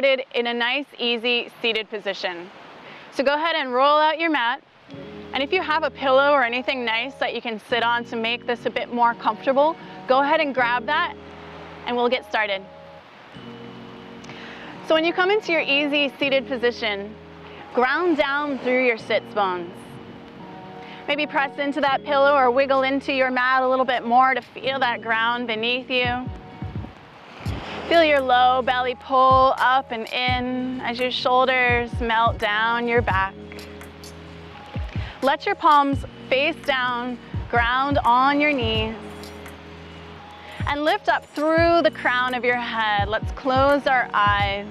started in a nice, easy, seated position. So go ahead and roll out your mat. And if you have a pillow or anything nice that you can sit on to make this a bit more comfortable, go ahead and grab that and we'll get started. So when you come into your easy seated position, ground down through your sits bones. Maybe press into that pillow or wiggle into your mat a little bit more to feel that ground beneath you. Feel your low belly pull up and in as your shoulders melt down your back. Let your palms face down, ground on your knees. And lift up through the crown of your head. Let's close our eyes.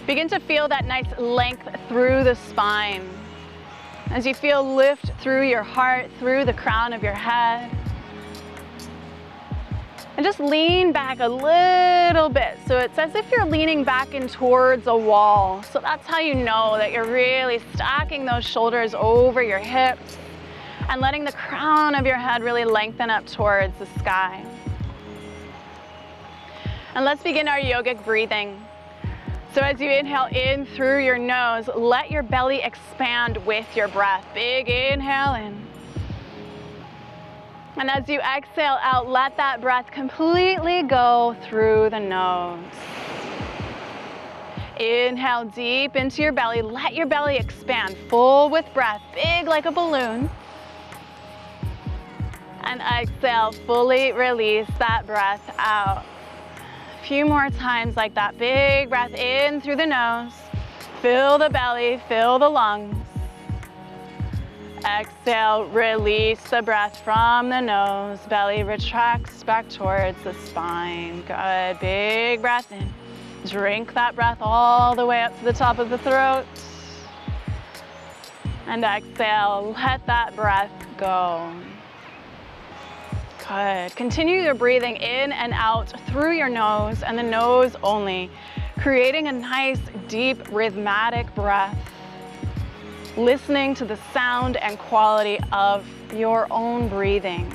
Begin to feel that nice length through the spine. As you feel lift through your heart, through the crown of your head. And just lean back a little bit. So it's as if you're leaning back in towards a wall. So that's how you know that you're really stacking those shoulders over your hips and letting the crown of your head really lengthen up towards the sky. And let's begin our yogic breathing. So as you inhale in through your nose, let your belly expand with your breath. Big inhale in. And as you exhale out, let that breath completely go through the nose. Inhale deep into your belly. Let your belly expand, full with breath, big like a balloon. And exhale, fully release that breath out. A few more times like that. Big breath in through the nose. Fill the belly, fill the lungs. Exhale, release the breath from the nose. Belly retracts back towards the spine. Good, big breath in. Drink that breath all the way up to the top of the throat. And exhale, let that breath go. Good. Continue your breathing in and out through your nose and the nose only, creating a nice, deep, rhythmic breath. Listening to the sound and quality of your own breathing.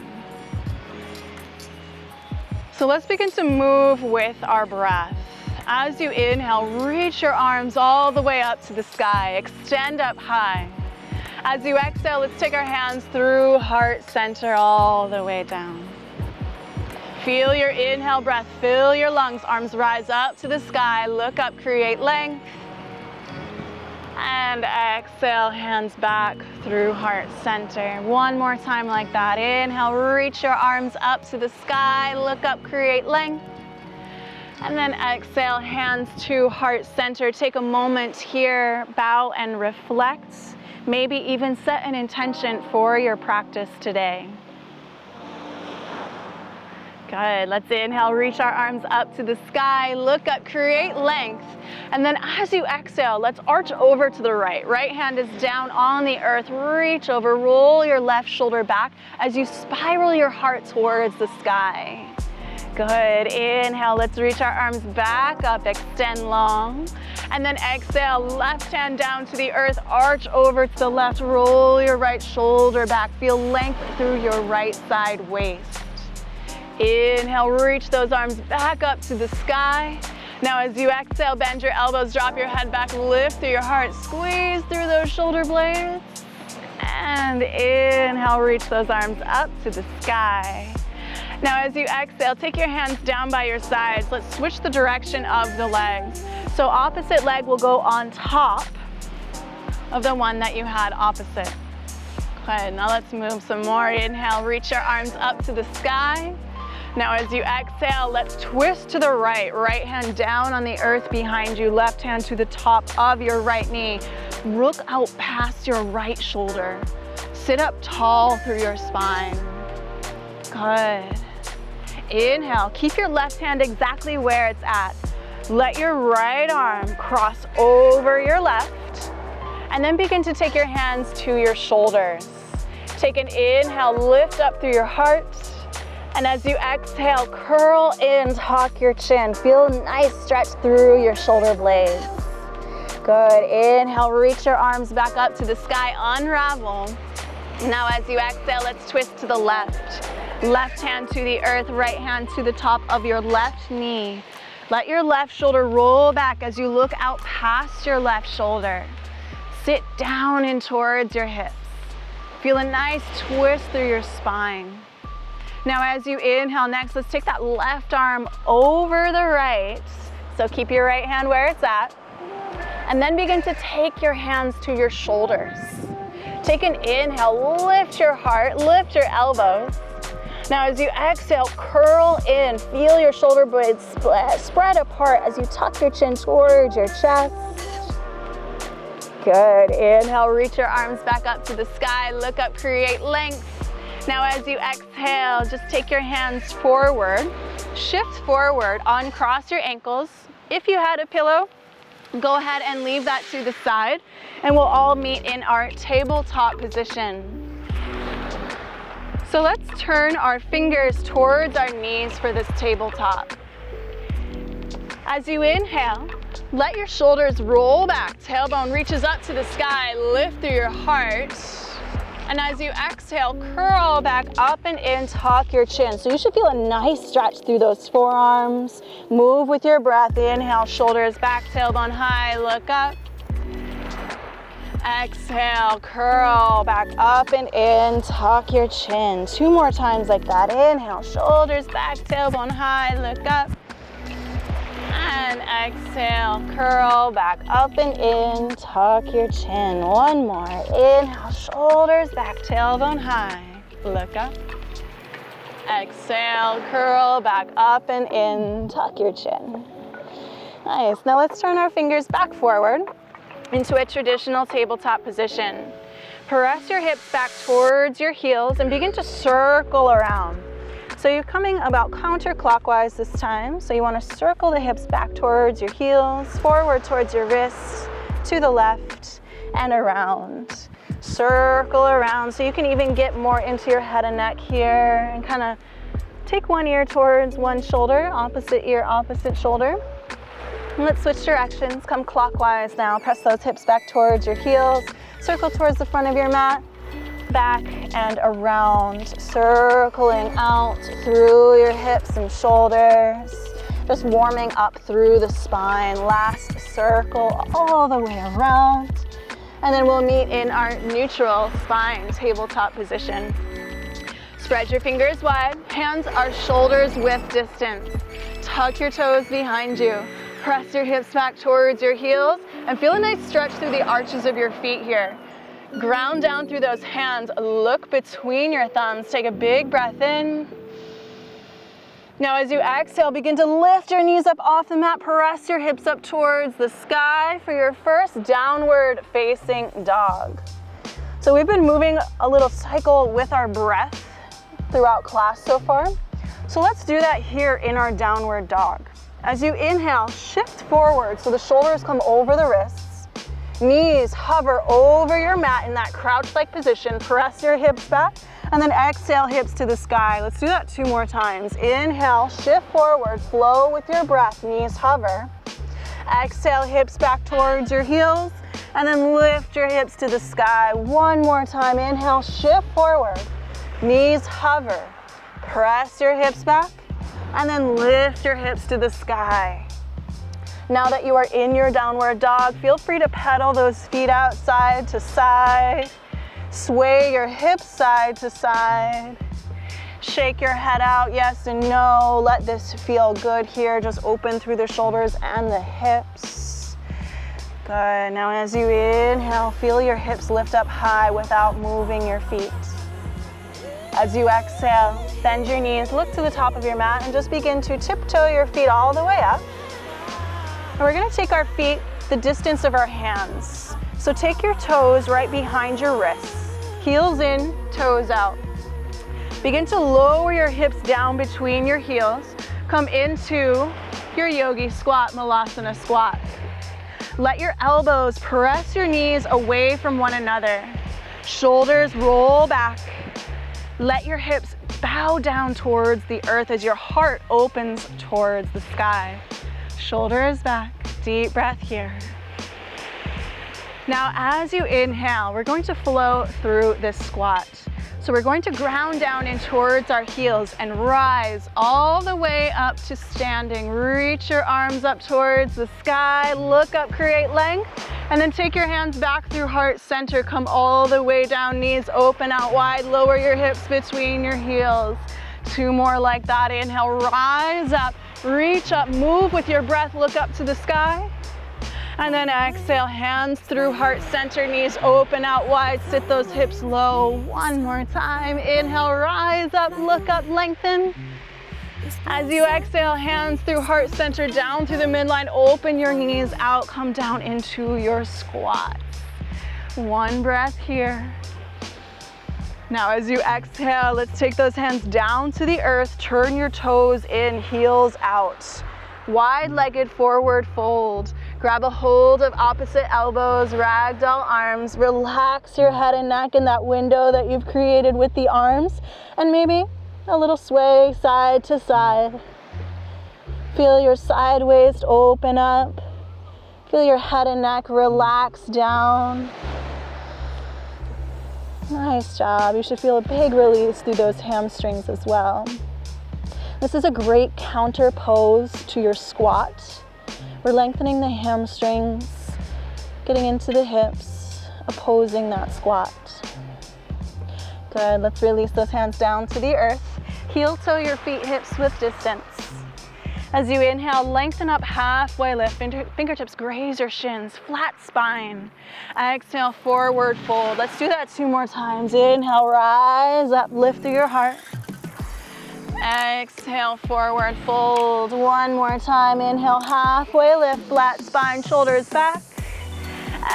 So let's begin to move with our breath. As you inhale, reach your arms all the way up to the sky. Extend up high. As you exhale, let's take our hands through heart center all the way down. Feel your inhale breath, fill your lungs, arms rise up to the sky, look up, create length. And exhale, hands back through heart center. One more time like that. Inhale, reach your arms up to the sky, look up, create length. And then exhale, hands to heart center. Take a moment here, bow and reflect. Maybe even set an intention for your practice today. Good. Let's inhale, reach our arms up to the sky, look up, create length. And then as you exhale, let's arch over to the right. Right hand is down on the earth, reach over, roll your left shoulder back as you spiral your heart towards the sky. Good. Inhale, let's reach our arms back up, extend long. And then exhale, left hand down to the earth, arch over to the left, roll your right shoulder back. Feel length through your right side waist. Inhale, reach those arms back up to the sky. Now as you exhale, bend your elbows, drop your head back, lift through your heart, squeeze through those shoulder blades. And inhale, reach those arms up to the sky. Now as you exhale, take your hands down by your sides. Let's switch the direction of the legs. So opposite leg will go on top of the one that you had opposite. Good, now let's move some more. Inhale, reach your arms up to the sky. Now as you exhale, let's twist to the right. Right hand down on the earth behind you, left hand to the top of your right knee. Look out past your right shoulder. Sit up tall through your spine. Good. Inhale, keep your left hand exactly where it's at. Let your right arm cross over your left, and then begin to take your hands to your shoulders. Take an inhale, lift up through your heart. And as you exhale, curl in, tuck your chin. Feel a nice stretch through your shoulder blades. Good. Inhale, reach your arms back up to the sky, unravel. Now as you exhale, let's twist to the left. Left hand to the earth, right hand to the top of your left knee. Let your left shoulder roll back as you look out past your left shoulder. Sit down in towards your hips. Feel a nice twist through your spine. Now as you inhale next, let's take that left arm over the right. So keep your right hand where it's at. And then begin to take your hands to your shoulders. Take an inhale, lift your heart, lift your elbows. Now as you exhale, curl in. Feel your shoulder blades spread apart as you tuck your chin towards your chest. Good. Inhale, reach your arms back up to the sky. Look up, create length. Now as you exhale, just take your hands forward. Shift forward, uncross your ankles. If you had a pillow, go ahead and leave that to the side, and we'll all meet in our tabletop position. So let's turn our fingers towards our knees for this tabletop. As you inhale, let your shoulders roll back. Tailbone reaches up to the sky. Lift through your heart. And as you exhale, curl back up and in, tuck your chin. So you should feel a nice stretch through those forearms. Move with your breath. Inhale, shoulders back, tailbone high, look up. Exhale, curl back up and in, tuck your chin. 2 more times like that. Inhale, shoulders back, tailbone high, look up. And exhale, curl back up and in, tuck your chin. 1 more. Inhale, shoulders back, tailbone high, look up. Exhale, curl back up and in, tuck your chin. Nice. Now let's turn our fingers back forward into a traditional tabletop position. Press your hips back towards your heels and begin to circle around. So you're coming about counterclockwise this time. So you want to circle the hips back towards your heels, forward towards your wrists, to the left and around. Circle around. So you can even get more into your head and neck here and kind of take one ear towards one shoulder, opposite ear, opposite shoulder. And let's switch directions. Come clockwise now. Press those hips back towards your heels. Circle towards the front of your mat. Back and around, circling out through your hips and shoulders, just warming up through the spine. Last circle all the way around, and then we'll meet in our neutral spine tabletop position. Spread your fingers wide, hands are shoulders width distance. Tuck your toes behind you. Press your hips back towards your heels and feel a nice stretch through the arches of your feet here. Ground down through those hands, look between your thumbs, take a big breath in. Now as you exhale, begin to lift your knees up off the mat, press your hips up towards the sky for your first downward facing dog. So we've been moving a little cycle with our breath throughout class so far. So let's do that here in our downward dog. As you inhale, shift forward so the shoulders come over the wrists. Knees hover over your mat in that crouch-like position. Press your hips back and then exhale, hips to the sky. Let's do that 2 more times. Inhale, shift forward, flow with your breath, knees hover. Exhale, hips back towards your heels and then lift your hips to the sky. 1 more time. Inhale, shift forward, knees hover. Press your hips back and then lift your hips to the sky. Now that you are in your downward dog, feel free to pedal those feet out side to side. Sway your hips side to side. Shake your head out, yes and no. Let this feel good here. Just open through the shoulders and the hips. Good. Now as you inhale, feel your hips lift up high without moving your feet. As you exhale, bend your knees, look to the top of your mat, and just begin to tiptoe your feet all the way up. And we're going to take our feet the distance of our hands. So take your toes right behind your wrists. Heels in, toes out. Begin to lower your hips down between your heels. Come into your yogi squat, malasana squat. Let your elbows press your knees away from one another. Shoulders roll back. Let your hips bow down towards the earth as your heart opens towards the sky. Shoulders back, deep breath here. Now as you inhale, we're going to flow through this squat. So we're going to ground down in towards our heels and rise all the way up to standing. Reach your arms up towards the sky, look up, create length, and then take your hands back through heart center. Come all the way down, knees open out wide, lower your hips between your heels. 2 more like that. Inhale, rise up, reach up, move with your breath, look up to the sky. And then exhale, hands through heart center, knees open out wide, sit those hips low. 1 more time. Inhale, rise up, look up, lengthen. As you exhale, hands through heart center, down through the midline, open your knees out, come down into your squat. 1 breath here. Now as you exhale, let's take those hands down to the earth, turn your toes in, heels out. Wide-legged forward fold. Grab a hold of opposite elbows, ragdoll arms. Relax your head and neck in that window that you've created with the arms. And maybe a little sway side to side. Feel your side waist open up. Feel your head and neck relax down. Nice job. You should feel a big release through those hamstrings as well. This is a great counter pose to your squat. We're lengthening the hamstrings, getting into the hips, opposing that squat. Good, let's release those hands down to the earth. Heel toe your feet, hips width distance. As you inhale, lengthen up halfway lift, fingertips graze your shins, flat spine. Exhale, forward fold. Let's do that 2 more times. Inhale, rise up, lift through your heart. Exhale, forward fold. 1 more time. Inhale, halfway lift, flat spine, shoulders back.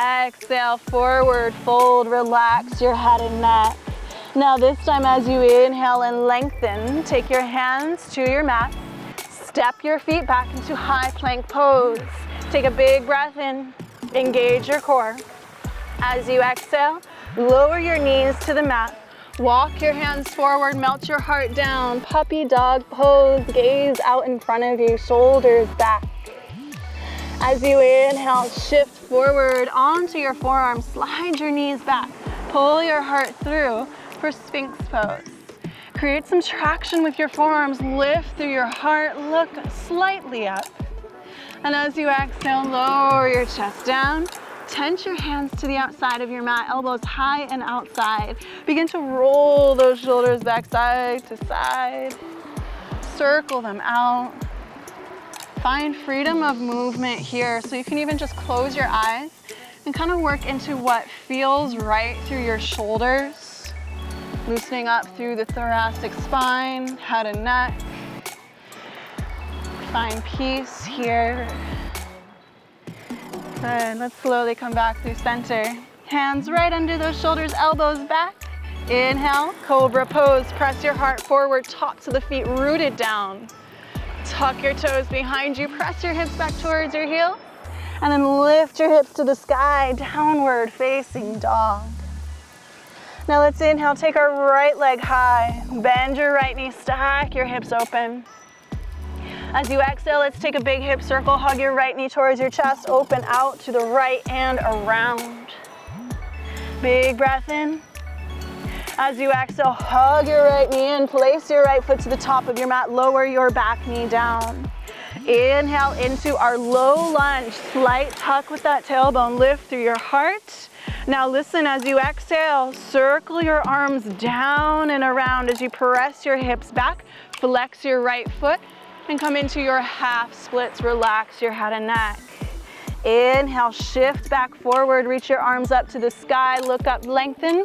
Exhale, forward fold. Relax your head and neck. Now this time as you inhale and lengthen, take your hands to your mat. Step your feet back into high plank pose. Take a big breath in. Engage your core. As you exhale, lower your knees to the mat. Walk your hands forward, melt your heart down. Puppy dog pose, gaze out in front of you, shoulders back. As you inhale, shift forward onto your forearms, slide your knees back. Pull your heart through for Sphinx pose. Create some traction with your forearms, lift through your heart, look slightly up. And as you exhale, lower your chest down. Tense your hands to the outside of your mat, elbows high and outside. Begin to roll those shoulders back side to side. Circle them out. Find freedom of movement here, so you can even just close your eyes and kind of work into what feels right through your shoulders. Loosening up through the thoracic spine, head and neck. Find peace here. Good, let's slowly come back through center. Hands right under those shoulders, elbows back. Inhale, cobra pose. Press your heart forward, top to the feet, rooted down. Tuck your toes behind you, press your hips back towards your heel. And then lift your hips to the sky, downward facing dog. Now let's inhale, take our right leg high. Bend your right knee, stack your hips open. As you exhale, let's take a big hip circle. Hug your right knee towards your chest. Open out to the right and around. Big breath in. As you exhale, hug your right knee in. Place your right foot to the top of your mat. Lower your back knee down. Inhale into our low lunge. Slight tuck with that tailbone. Lift through your heart. Now listen, as you exhale, circle your arms down and around as you press your hips back. Flex your right foot. And come into your half splits, relax your head and neck. Inhale, shift back forward, reach your arms up to the sky, look up, lengthen.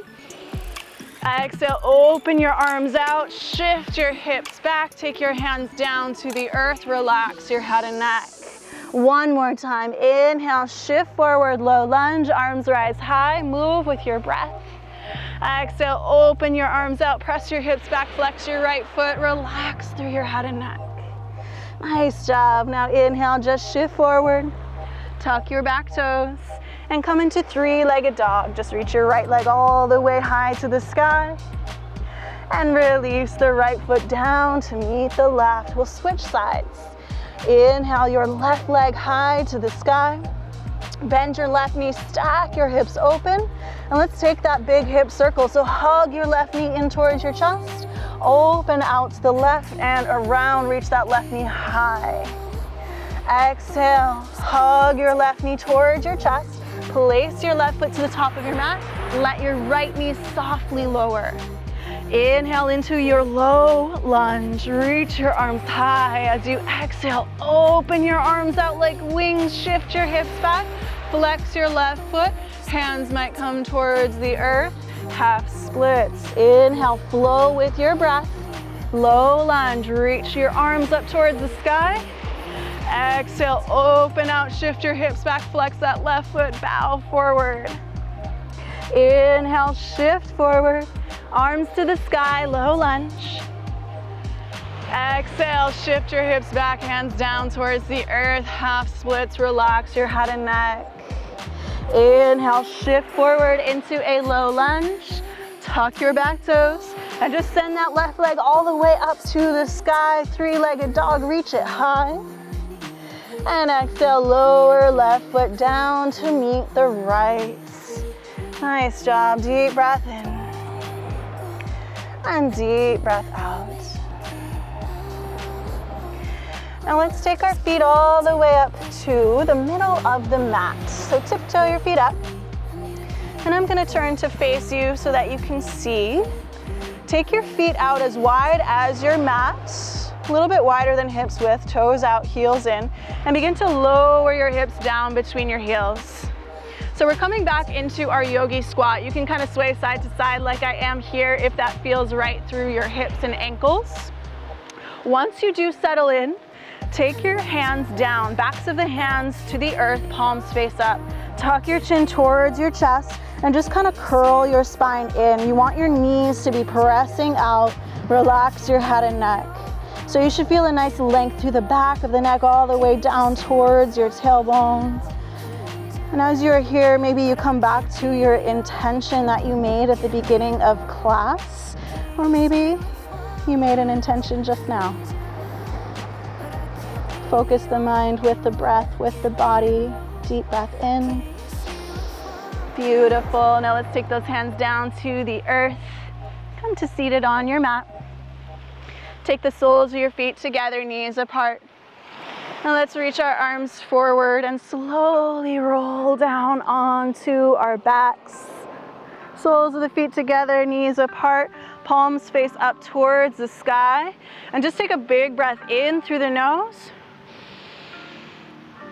Exhale, open your arms out, shift your hips back, take your hands down to the earth, relax your head and neck. 1 more time, inhale, shift forward, low lunge, arms rise high, move with your breath. Exhale, open your arms out, press your hips back, flex your right foot, relax through your head and neck. Nice job. Now inhale, just shift forward, tuck your back toes, and come into 3-legged dog. Just reach your right leg all the way high to the sky, and release the right foot down to meet the left. We'll switch sides. Inhale, your left leg high to the sky. Bend your left knee, stack your hips open, and let's take that big hip circle. So hug your left knee in towards your chest, open out to the left and around, reach that left knee high. Exhale, hug your left knee towards your chest, place your left foot to the top of your mat, let your right knee softly lower. Inhale into your low lunge, reach your arms high. As you exhale, open your arms out like wings, shift your hips back, flex your left foot, hands might come towards the earth, half splits. Inhale, flow with your breath, low lunge, reach your arms up towards the sky. Exhale, open out, shift your hips back, flex that left foot, bow forward. Inhale, shift forward, arms to the sky, low lunge. Exhale, shift your hips back, hands down towards the earth, half splits, relax your head and neck. Inhale, shift forward into a low lunge, tuck your back toes, and just send that left leg all the way up to the sky, three-legged dog, reach it high. And exhale, lower left foot down to meet the right. Nice job, deep breath in. And deep breath out. Now let's take our feet all the way up to the middle of the mat. So tiptoe your feet up. And I'm gonna turn to face you so that you can see. Take your feet out as wide as your mat, a little bit wider than hips width, toes out, heels in, and begin to lower your hips down between your heels. So we're coming back into our yogi squat. You can kind of sway side to side like I am here if that feels right through your hips and ankles. Once you do settle in, take your hands down, backs of the hands to the earth, palms face up. Tuck your chin towards your chest and just kind of curl your spine in. You want your knees to be pressing out. Relax your head and neck. So you should feel a nice length through the back of the neck all the way down towards your tailbone. And as you're here, maybe you come back to your intention that you made at the beginning of class, or maybe you made an intention just now. Focus the mind with the breath, with the body. Deep breath in. Beautiful. Now let's take those hands down to the earth. Come to seated on your mat. Take the soles of your feet together, knees apart. Now let's reach our arms forward and slowly roll down onto our backs. Soles of the feet together, knees apart, palms face up towards the sky. And just take a big breath in through the nose.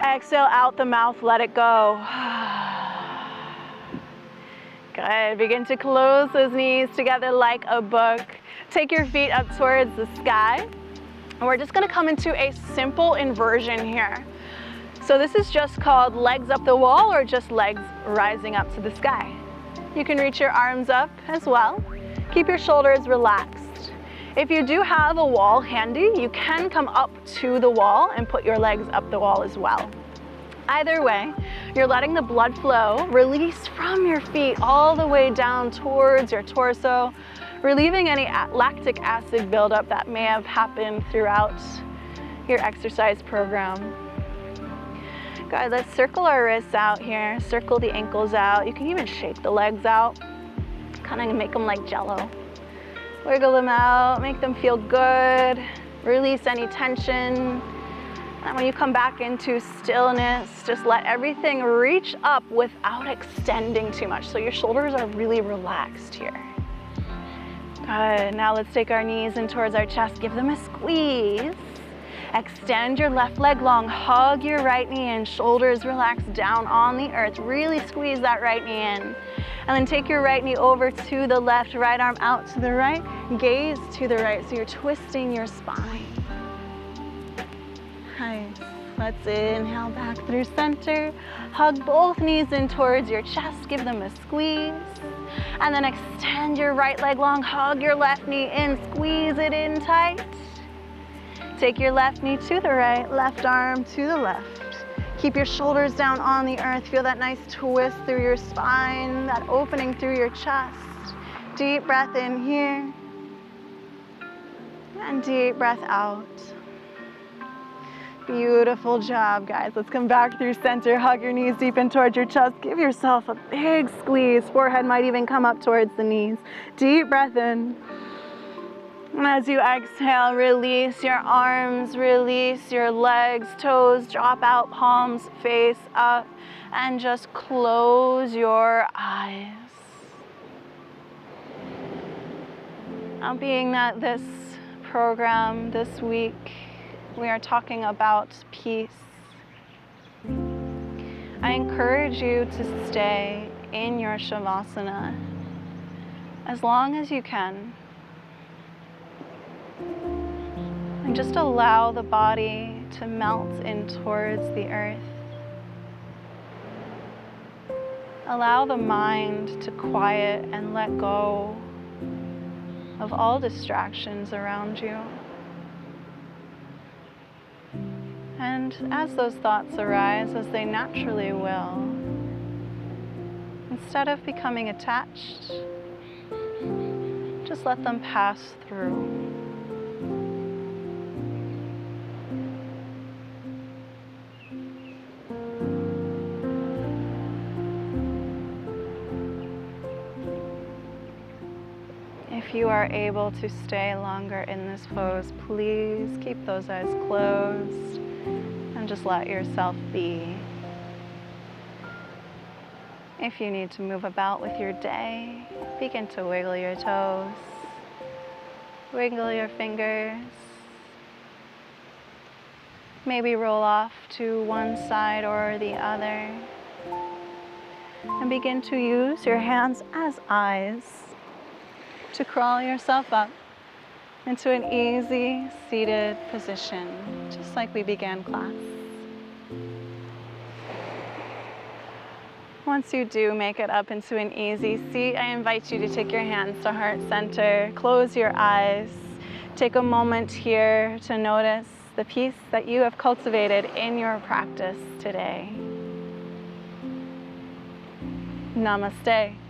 Exhale out the mouth, let it go. Good, begin to close those knees together like a book. Take your feet up towards the sky. And we're just gonna come into a simple inversion here. So this is just called legs up the wall or just legs rising up to the sky. You can reach your arms up as well. Keep your shoulders relaxed. If you do have a wall handy, you can come up to the wall and put your legs up the wall as well. Either way, you're letting the blood flow release from your feet all the way down towards your torso, relieving any lactic acid buildup that may have happened throughout your exercise program. Good, let's circle our wrists out here, circle the ankles out. You can even shake the legs out, kind of make them like jello. Wiggle them out, make them feel good, release any tension. And when you come back into stillness, just let everything reach up without extending too much. So your shoulders are really relaxed here. Good, now let's take our knees in towards our chest, give them a squeeze. Extend your left leg long, hug your right knee in, shoulders relaxed down on the earth. Really squeeze that right knee in. And then take your right knee over to the left, right arm out to the right, gaze to the right, so you're twisting your spine. Nice. Let's inhale back through center. Hug both knees in towards your chest, give them a squeeze. And then extend your right leg long, hug your left knee in, squeeze it in tight. Take your left knee to the right, left arm to the left. Keep your shoulders down on the earth. Feel that nice twist through your spine, that opening through your chest. Deep breath in here. And deep breath out. Beautiful job, guys. Let's come back through center. Hug your knees deep in towards your chest. Give yourself a big squeeze. Forehead might even come up towards the knees. Deep breath in. And as you exhale, release your arms, release your legs, toes drop out, palms face up, and just close your eyes. Now, being that this program this week, we are talking about peace, I encourage you to stay in your Shavasana as long as you can. And just allow the body to melt in towards the earth. Allow the mind to quiet and let go of all distractions around you. And as those thoughts arise, as they naturally will, instead of becoming attached, just let them pass through. If you are able to stay longer in this pose, please keep those eyes closed and just let yourself be. If you need to move about with your day, begin to wiggle your toes, wiggle your fingers. Maybe roll off to one side or the other. And begin to use your hands as eyes to crawl yourself up into an easy seated position, just like we began class. Once you do make it up into an easy seat, I invite you to take your hands to heart center, close your eyes, take a moment here to notice the peace that you have cultivated in your practice today. Namaste.